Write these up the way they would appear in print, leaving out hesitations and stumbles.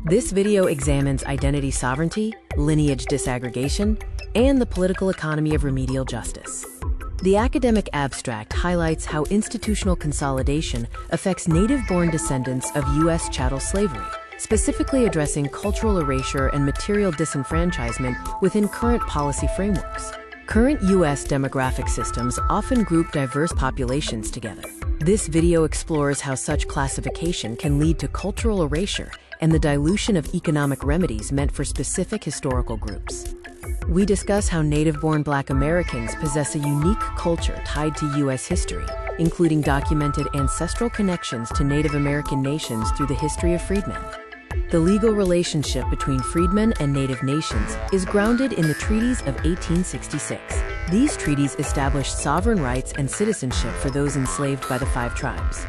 This video examines identity sovereignty, lineage disaggregation, and the political economy of remedial justice. The academic abstract highlights how institutional consolidation affects native-born descendants of U.S. chattel slavery, specifically addressing cultural erasure and material disenfranchisement within current policy frameworks. Current U.S. demographic systems often group diverse populations together. This video explores how such classification can lead to cultural erasure and the dilution of economic remedies meant for specific historical groups. We discuss how native-born Black Americans possess a unique culture tied to U.S. history, including documented ancestral connections to Native American nations through the history of freedmen. The legal relationship between freedmen and Native nations is grounded in the treaties of 1866. These treaties established sovereign rights and citizenship for those enslaved by the 5 tribes.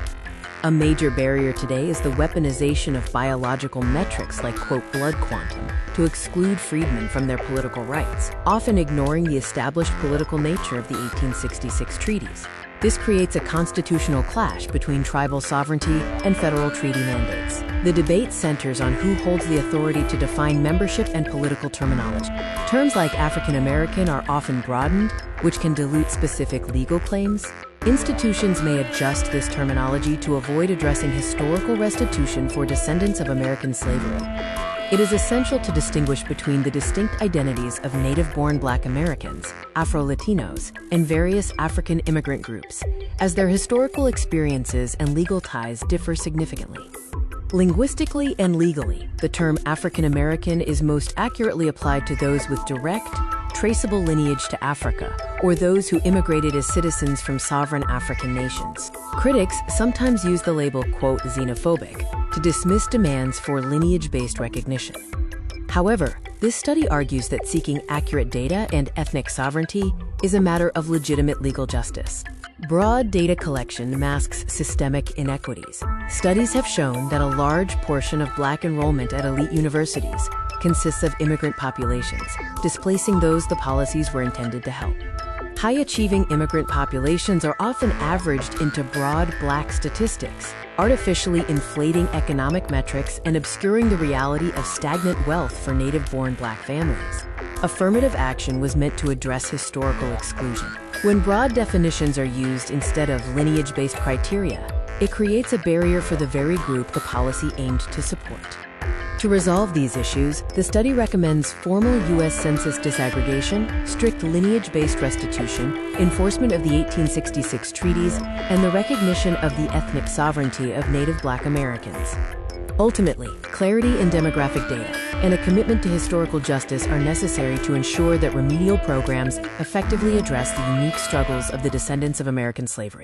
A major barrier today is the weaponization of biological metrics like, quote, blood quantum to exclude freedmen from their political rights, often ignoring the established political nature of the 1866 treaties. This creates a constitutional clash between tribal sovereignty and federal treaty mandates. The debate centers on who holds the authority to define membership and political terminology. Terms like African American are often broadened, which can dilute specific legal claims. Institutions may adjust this terminology to avoid addressing historical restitution for descendants of American slavery. It is essential to distinguish between the distinct identities of native-born Black Americans, Afro-Latinos, and various African immigrant groups, as their historical experiences and legal ties differ significantly. Linguistically and legally, the term African American is most accurately applied to those with direct, traceable lineage to Africa, or those who immigrated as citizens from sovereign African nations. Critics sometimes use the label, quote, xenophobic, to dismiss demands for lineage-based recognition. However, this study argues that seeking accurate data and ethnic sovereignty is a matter of legitimate legal justice. Broad data collection masks systemic inequities. Studies have shown that a large portion of Black enrollment at elite universities consists of immigrant populations, displacing those the policies were intended to help. High-achieving immigrant populations are often averaged into broad Black statistics, artificially inflating economic metrics and obscuring the reality of stagnant wealth for native-born Black families. Affirmative action was meant to address historical exclusion. When broad definitions are used instead of lineage-based criteria, it creates a barrier for the very group the policy aimed to support. To resolve these issues, the study recommends formal U.S. Census disaggregation, strict lineage-based restitution, enforcement of the 1866 treaties, and the recognition of the ethnic sovereignty of Native Black Americans. Ultimately, clarity in demographic data and a commitment to historical justice are necessary to ensure that remedial programs effectively address the unique struggles of the descendants of American slavery.